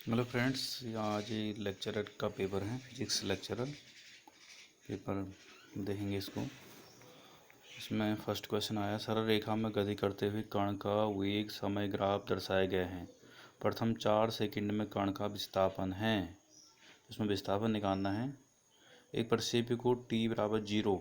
Hello friends, आज ये lecturer का पेपर है, फिजिक्स लेक्चरर पेपर देखेंगे इसको। इसमें फर्स्ट क्वेश्चन आया, सरल रेखा में गति करते हुए कण का वेग समय ग्राफ दर्शाए गए हैं। प्रथम 4 सेकंड में कण का विस्थापन है। इसमें विस्थापन निकालना है। एक प्रक्षेप्य को t=0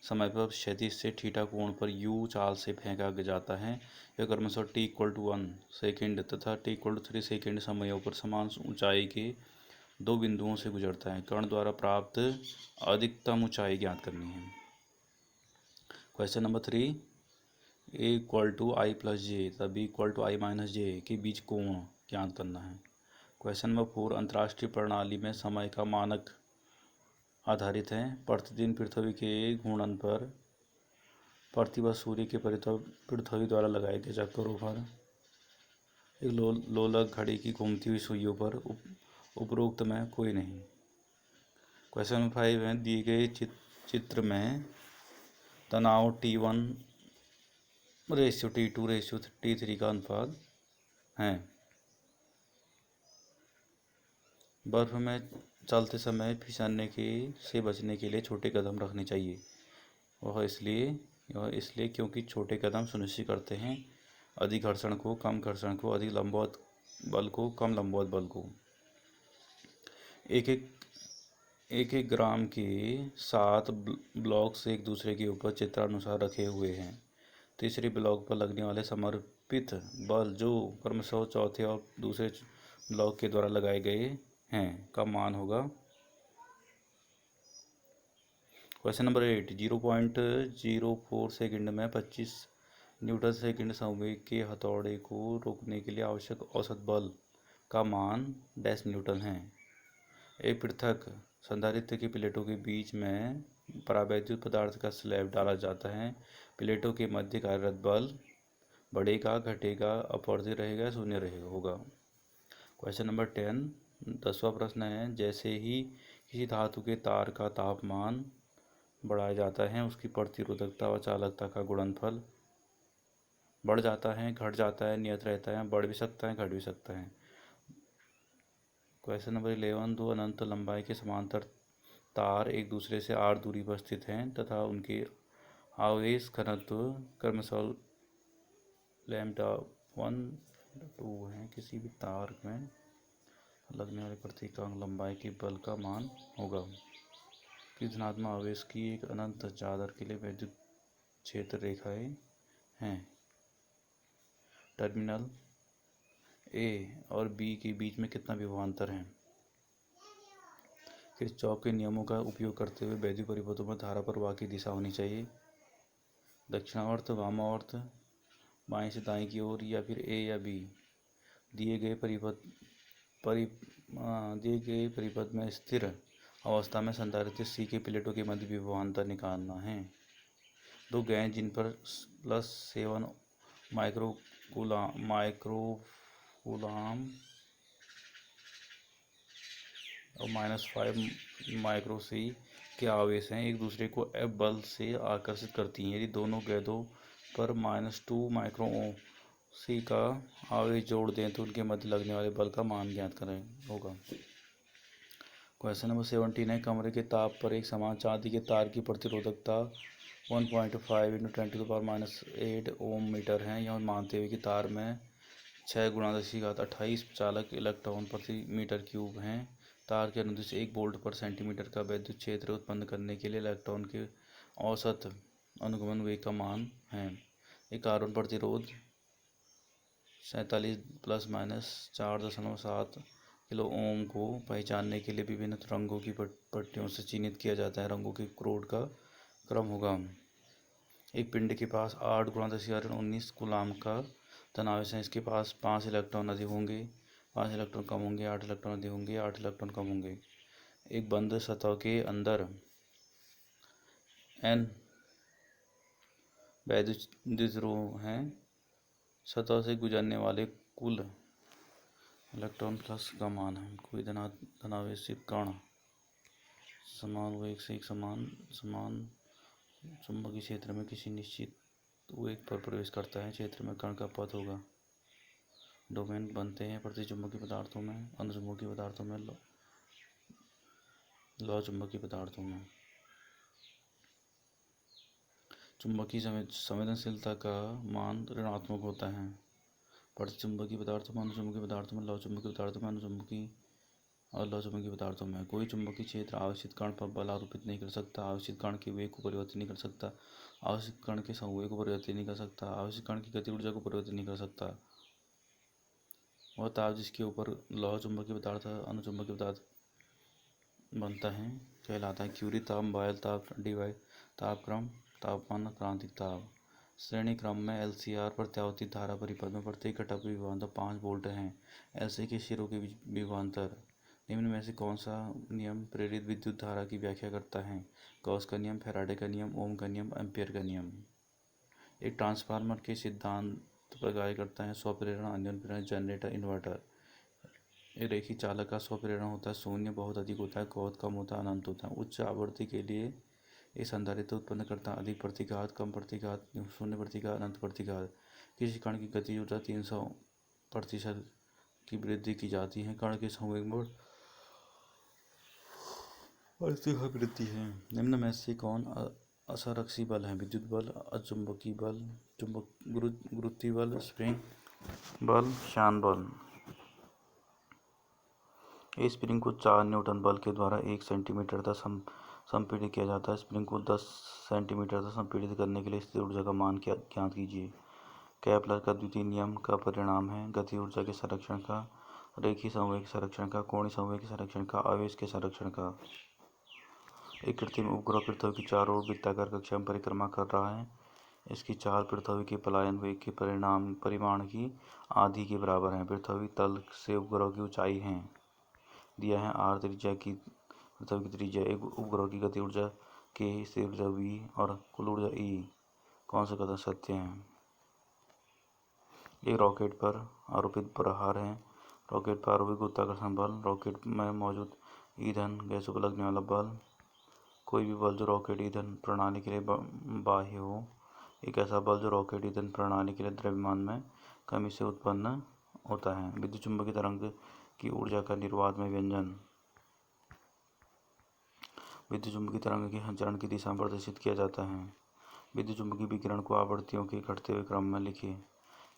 समय पर क्षैतिज से थीटा कोण पर u चाल से फेंका जाता है। यह क्रमशः t=1 सेकंड तथा t=3 सेकंड समयों पर समान ऊंचाई के दो बिंदुओं से गुजरता है। कण द्वारा प्राप्त अधिकतम ऊंचाई ज्ञात करनी है। क्वेश्चन नंबर 3, a=i+j तथा b=i-j के बीच कोण ज्ञात करना है। क्वेश्चन नंबर 4, अंतर्राष्ट्रीय प्रणाली में समय का मानक आधारित है। प्रतिदिन पृथ्वी के घूर्णन पर प्रतिवर्ष सूर्य के पृथ्वी द्वारा लगाए गए चक्करों पर एक लोलक घड़ी की घूमती हुई सुइयों पर उपरोक्त में कोई नहीं। क्वेश्चन नंबर 5 है, दिए गए चित्र में तनाव T1:T2:T3 का अनुपात है। बर्फ में चलते समय फिसलने से बचने के लिए छोटे कदम रखने चाहिए। वह इसलिए क्योंकि छोटे कदम सुनिश्चित करते हैं अधिक घर्षण को, कम घर्षण को, अधिक लंबवत बल को, कम लंबवत बल को। एक ग्राम के 7 ब्लॉक्स एक दूसरे के ऊपर चित्रानुसार रखे हुए हैं। तीसरे ब्लॉक पर लगने वाले समर्पित बल जो क्रमशः चौथे और दूसरे ब्लॉक के द्वारा लगाए गए हैं का मान होगा। क्वेश्चन नंबर 8, 0.04 सेकंड में 25 न्यूटन सेकंड संवेग के हथौड़े को रोकने के लिए आवश्यक औसत बल का मान डैश न्यूटन है। एक पृथक संधारित्र की प्लेटों के बीच में परावैद्युत पदार्थ का स्लैब डाला जाता है। प्लेटों के मध्य कार्यरत बल बढ़ेगा, घटेगा, अपवर्तित रहेगा, शून्य रहेगा होगा। क्वेश्चन नंबर 10, 10वां प्रश्न है, जैसे ही किसी धातु के तार का तापमान बढ़ाया जाता है उसकी प्रतिरोधकता व चालकता का गुणनफल बढ़ जाता है, घट जाता है, नियत रहता है, बढ़ भी सकता है, घट भी सकता है। क्वेश्चन नंबर 11, दो अनंत लंबाई के समांतर तार एक दूसरे से r दूरी पर स्थित हैं तथा उनके आवेश घनत्व क्रमशः λ1 2 है। किसी भी तार में लगने वाले प्रत्येक लंबाई के बल का मान होगा। कि धनात्मक आवेश की एक अनंत चादर के लिए विद्युत क्षेत्र रेखाएं हैं। टर्मिनल ए और बी के बीच में कितना विभवांतर है। किरचॉफ के नियमों का उपयोग करते हुए वैद्युत परिपथों में धारा प्रवाह की दिशा होनी चाहिए। दक्षिणावर्त, वामावर्त, बाएं से दाएं की ओर या फिर ए या बी। दिए गए परिपथ में स्थिर अवस्था में संधारित्र सी के प्लेटों के मध्य विभवांतर निकालना है। दो गेंद जिन पर +7 माइक्रोकूलाम और -5 माइक्रो सी के आवेश हैं, एक दूसरे को F बल से आकर्षित करती हैं। यदि दोनों गेंदों पर -2 माइक्रो सी का आवेश जोड़ दें तो उनके मध्य लगने वाले बल का मान ज्ञात करें होगा। क्वेश्चन नंबर 17 है, कमरे के ताप पर एक समान चांदी के तार की प्रतिरोधकता 1.5 × 10⁻8 ओम मीटर है। यह मानते हुए कि तार में 6 × 10⁻28 चालक इलेक्ट्रॉन प्रति मीटर क्यूब हैं। तार के अनुदिश 1 वोल्ट पर सेंटीमीटर का विद्युत क्षेत्र उत्पन्न करने के लिए इलेक्ट्रॉन के औसत अनुगमन वेग का मान है। एक कार्बन प्रतिरोध 47 ± 4.7 किलो ओम को पहचानने के लिए विभिन्न रंगों की पट्टियों से चिन्हित किया जाता है। रंगों के कोड का क्रम होगा। एक पिंड के पास 8 × 10⁻19 कूलाम का धनावेश है। इसके पास 5 इलेक्ट्रॉन अधिक होंगे, 5 इलेक्ट्रॉन कम होंगे, 8 इलेक्ट्रॉन अधिक होंगे, 8 इलेक्ट्रॉन कम होंगे। एक बंद सतह के अंदर n वैद्युत हैं। सतह से गुजरने वाले कुल इलेक्ट्रॉन फ्लक्स का मान है। कोई धनावेशित कण समान वेग से एक समान चुंबकीय क्षेत्र में किसी निश्चित वेग पर प्रवेश करता है। क्षेत्र में कण का पथ होगा डोमेन बनते हैं प्रतिचुंबकीय पदार्थों में, अनुचुंबकीय पदार्थों में, लौ चुंबकीय पदार्थों में। चुंबकीय संवेदनशीलता का मान ऋणात्मक होता है प्रतिचुंबकीय पदार्थों में, अनुचुंबकीय पदार्थों में, लौ चुंबकीय पदार्थों में, अनुचुंबकीय और लौ चुंबकीय पदार्थों में। कोई चुंबकीय क्षेत्र आवेशित कण पर बल आरोपित नहीं कर सकता, आवेशित कण के वेग को परिवर्तित नहीं कर सकता, आवेशित कण के संवेग को परिवर्तित नहीं कर सकता, आवेशित कण की गति ऊर्जा को परिवर्तित नहीं कर सकता। वह ताप जिसके ऊपर लौ चुंबकीय पदार्थ अनुचुंबकीय पदार्थ बनता है कहलाता है क्यूरी ताप, बॉयल ताप, डिवाइड तापक्रम, तापमान, क्रांतिक ताप। श्रेणी क्रम में एलसीआर प्रत्यावर्तित धारा परिपथ में प्रत्येक घटक विभवांतर 5 वोल्ट है। एलसी के सिरों के विभवांतर निम्न में से कौन सा नियम प्रेरित विद्युत धारा की व्याख्या करता है? गॉस का नियम, फैराडे का नियम, ओम का नियम, एम्पियर का नियम। एक ट्रांसफार्मर के सिद्धांत पर कार्य करता है स्वप्रेरण, अन्य प्रेरण, जनरेटर, इन्वर्टर। एक रेखी चालक का स्वप्रेरण होता है शून्य, बहुत अधिक होता है, बहुत कम होता है, अनंत होता है। उच्च आवृत्ति के लिए ये संधारित्र उत्पन्न करता है अधिक प्रतिघात, कम प्रतिघात, शून्य प्रतिघात, अनंत प्रतिघात। किसी कण की गति ऊर्जा 300% की वृद्धि की जाती है। कण के संवेग में वृद्धि है। निम्न में से कौन असंरक्षी बल है? विद्युत बल, अचुंबकीय बल, गुरुत्वीय बल, स्प्रिंग बल, शान बल। इस स्प्रिंग को 4 न्यूटन बल के द्वारा 1 सेंटीमीटर तक संपीड़ित किया जाता है। स्प्रिंग को 10 सेंटीमीटर तक संपीड़ित करने के लिए स्थिर ऊर्जा का मान ज्ञात कीजिए। केपलर का द्वितीय नियम का परिणाम है गति ऊर्जा के संरक्षण का, रेखीय संवेग के संरक्षण का, कोणीय संवेग के संरक्षण का, आवेश के संरक्षण का। एक कृत्रिम उपग्रह पृथ्वी की चारों ओर वृत्ताकार कक्षा में परिक्रमा कर रहा है। इसकी चाल पृथ्वी के पलायन वेग के परिमाण की आधी के बराबर है। पृथ्वी तल से उपग्रह की ऊंचाई है दिया है आर त्रिज्या की पृथ्वी की त्रिज्या। एक उपग्रह की गति ऊर्जा के, स्थिर ऊर्जा वी और कुल ऊर्जा ई। कौन सा कथन सत्य है? एक रॉकेट पर आरोपित प्रहार है। रॉकेट पर आरोपित गुरुत्वाकर्षण बल, रॉकेट में मौजूद ईंधन गैस को लगने वाला बल, कोई भी बल जो रॉकेट ईंधन प्रणाली के लिए बाह्य हो, एक ऐसा बल जो रॉकेट ईंधन प्रणाली के लिए द्रव्यमान में कमी से उत्पन्न होता है। विद्युत चुंबकीय तरंग की ऊर्जा का निर्वात में व्यंजन। विद्युत चुंबकीय तरंग के संचरण की दिशा में प्रदर्शित किया जाता है। विद्युत चुंबकीय विकिरण को आवृत्तियों के घटते हुए क्रम में लिखिए।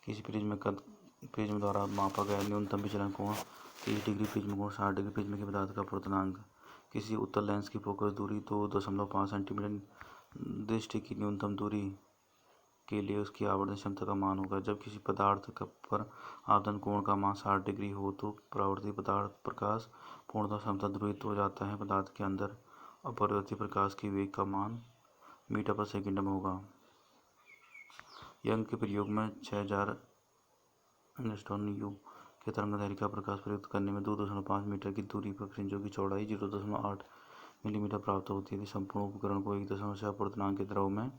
किसी प्रिज्म द्वारा मापा गया न्यूनतम विचलन कोण 30 डिग्री, प्रिज्म कोण 60 डिग्री, प्रिज्म के पदार्थ का अपवर्तनांक। किसी उत्तल लेंस की फोकस दूरी 2.5 सेंटीमीटर, दृष्टि की न्यूनतम दूरी के लिए उसकी आवर्धन क्षमता का मान होगा। जब किसी पदार्थ पर आपतन कोण का मान 60 डिग्री हो तो परावर्तित पदार्थ प्रकाश पूर्णतः समतल ध्रुवित हो जाता है। पदार्थ के अंदर अपरिवर्तित प्रकाश के वेग का मान मीटर पर सेकंड में होगा। यंग के प्रयोग में 6000 एंगस्ट्रॉम युग के तरंगदैर्घ्य का प्रकाश प्रयुक्त करने में 2.5 मीटर की दूरी पर फ्रिंजों की चौड़ाई 0.8 मिलीमीटर प्राप्त होती है। यदि संपूर्ण उपकरण को 1.6 अपवर्तनांक के द्रव में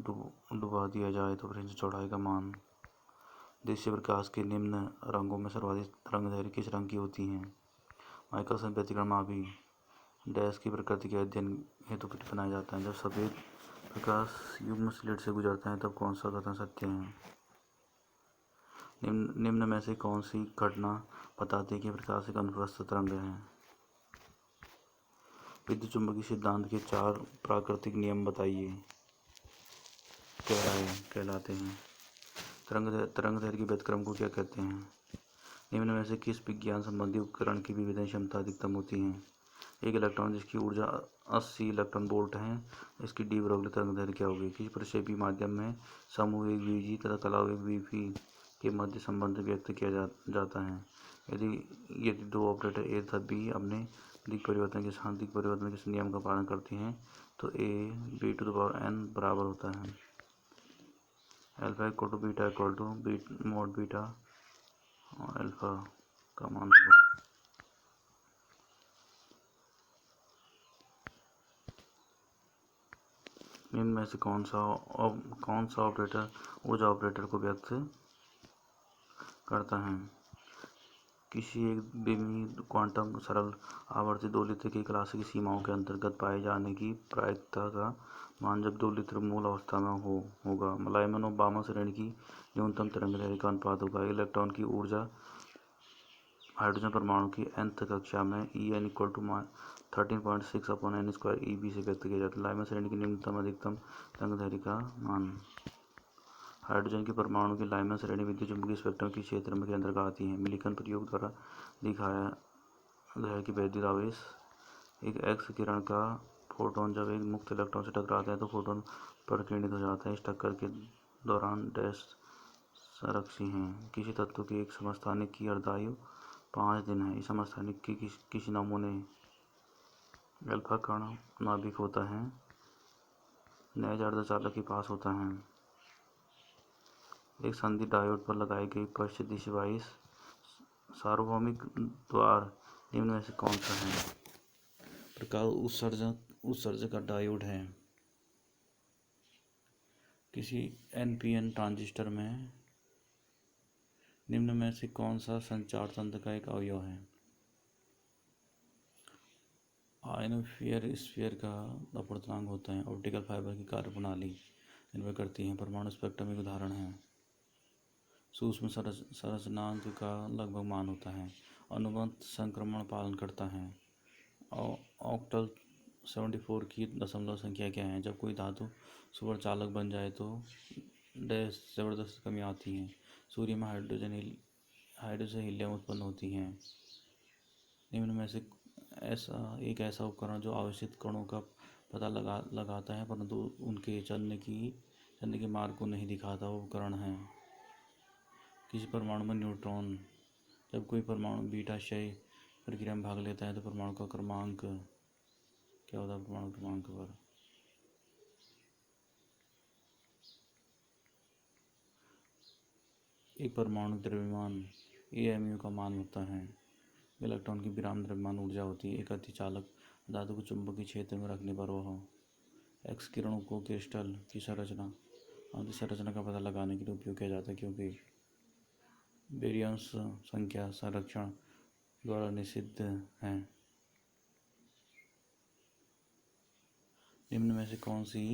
डुबा दिया जाए तो फ्रिंज चौड़ाई का मान। दृश्य प्रकाश के निम्न रंगों में सर्वाधिक तरंगदैर्घ्य किस रंग की होती है? माइकलसन व्यतिकरण मापी डैश की प्रकृति के अध्ययन हेतु बनाया जाता है। जब सफेद प्रकाश युग्म स्लिट से गुजरता है तब कौन सा कथन सत्य है? निम्न में से कौन सी घटना बताती है कि प्रकाश एक अनुप्रस्थ तरंग है? विद्युत चुंबकीय सिद्धांत के 4 प्राकृतिक नियम बताइए। कहलाते हैं। तरंगदैर्घ्य के व्यतिक्रम को क्या कहते हैं? निम्न में से किस विज्ञान संबंधी उपकरण की विभेदन क्षमता अधिकतम होती है? एक इलेक्ट्रॉन जिसकी ऊर्जा 80 इलेक्ट्रॉन वोल्ट है, इसकी डी ब्रोगली तरंगदैर्घ्य क्या होगी? किसी प्रक्षेपी माध्यम में समूह वेग vg तथा कलाव वेग vp के मध्य संबंध व्यक्त किया जाता है। यदि दो ऑपरेटर ए तथा बी अपने दिक् परिवर्तन के नियम का पालन करते हैं तो a b⁴n बराबर होता है अल्फा = बीटा = mod बीटा और अल्फा का मान होगा। निम्न में से कौन सा ऑपरेटर ऊर्जा ऑपरेटर को व्यक्त करता है? किसी एक बेमी क्वांटम सरल आवर्ती 2 लीटर की क्लासिक सीमाओं के अंतर्गत पाए जाने की प्रायिकता का मान जब 2 लीटर मूल अवस्था में होगा। लाइमन और बामा श्रेणी की न्यूनतम तरंगदैर्घ्य का अनुपात होगा। इलेक्ट्रॉन की ऊर्जा हाइड्रोजन परमाणु की nth कक्षा में En = 13.6/n² eV से व्यक्त किया जाता है। लाइमन श्रेणी की न्यूनतम अधिकतम तरंगदैर्घ्य का मान। हाइड्रोजन के परमाणु की लाइमन श्रेणी विद्युत चुम्बकीय स्पेक्ट्रम के क्षेत्र में के अंतर्गत आती है। मिलिकन प्रयोग द्वारा दिखाया गया कि वैद्युत आवेश एक एक्स किरण का फोटोन जब एक मुक्त इलेक्ट्रॉन से टकराता है तो फोटोन प्रकीर्णित हो जाता है। इस टक्कर के दौरान डैश संरक्षी हैं। किसी तत्व की एक समस्थानिक की अर्धायु 5 दिन है। इस समस्थानिक की किसी नमूने अल्फा कण नाभिक होता है, नैज अर्धचालक के पास होता है। एक संधि डायोड पर लगाई गई पश्च दिशा सार्वभौमिक द्वार निम्न में से कौन सा है? प्रकाश उत्सर्जक का डायोड है। किसी एनपीएन ट्रांजिस्टर में निम्न में से कौन सा संचार तंत्र का एक अवयव है? आयनोस्फीयर स्फीयर का अपवर्तनांक होता है। ऑप्टिकल फाइबर की कार्यप्रणाली निर्भर करती है। परमाणु स्पेक्ट्रम एक उदाहरण है। सूक्ष्म संरचनांक का लगभग मान होता है। अनुबंध संक्रमण पालन करता है। ऑक्टल 74 की दशमलव संख्या क्या है? जब कोई धातु सुपर चालक बन जाए तो डैश जबरदस्त कमी आती है। सूर्य में हाइड्रोजन से हीलियम उत्पन्न होती है। निम्न में से ऐसा उपकरण जो आवेशित कणों का पता लगाता है परंतु उनके चलने के मार्ग को नहीं दिखाता, वो उपकरण है। किसी परमाणु में न्यूट्रॉन, जब कोई परमाणु बीटा क्षय प्रक्रिया में भाग लेता है तो परमाणु का क्रमांक क्या होता है? परमाणु क्रमांक पर एक परमाणु द्रव्यमान AMU का मान होता है। इलेक्ट्रॉन की विराम द्रव्यमान ऊर्जा होती है। एक अतिचालक धातु को चुंबकीय क्षेत्र में रखने पर वह एक्स किरणों को क्रिस्टल की संरचना का पता लगाने के लिए उपयोग किया जाता है, क्योंकि बेरियंस संख्या संरक्षण द्वारा निषिद्ध है। निम्न में से कौन सी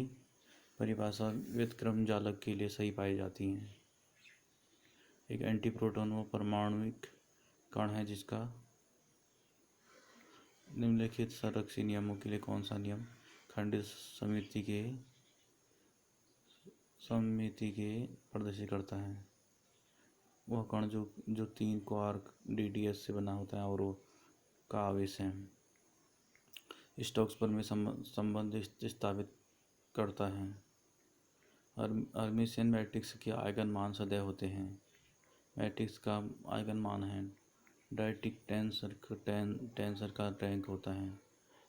परिभाषा व्युत्क्रम जालक के लिए सही पाई जाती है? एक एंटीप्रोटॉन वो परमाणुिक कण है जिसका निम्नलिखित संरक्षी नियमों के लिए कौन सा नियम खंडित समिति के प्रदर्शित करता है? वह कण जो 3 क्वार्क DDS से बना होता है और वो का आवेश है। स्टोक्स प्रमेय संबंध स्थापित करता है। हर्मिशियन मैट्रिक्स के आइगन मान सदैव होते हैं। मैट्रिक्स का आइगन मान है। डायरेक्टिक टेंसर का रैंक होता है।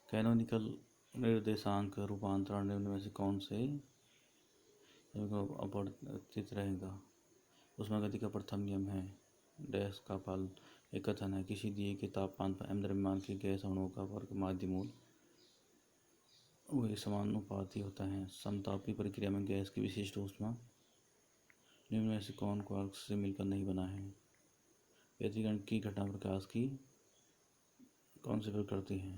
कैनोनिकल निर्देशांक रूपांतरण निम्न में से कौन से अपरिवर्तित रहेगा? ऊष्मागति का प्रथम नियम है। डैश का फल एक कथन है। किसी दिए के तापमान पर m द्रव्यमान के गैस अणुओं का वर्ग माध्य मूल वही समानुपाती होता है। समतापी प्रक्रिया में गैस की विशिष्ट ऊष्मा निम्न में से कौन क्वार्क्स से मिलकर नहीं बना है? व्यतिकरण की घटना प्रकाश की कौन सी प्रकृति है?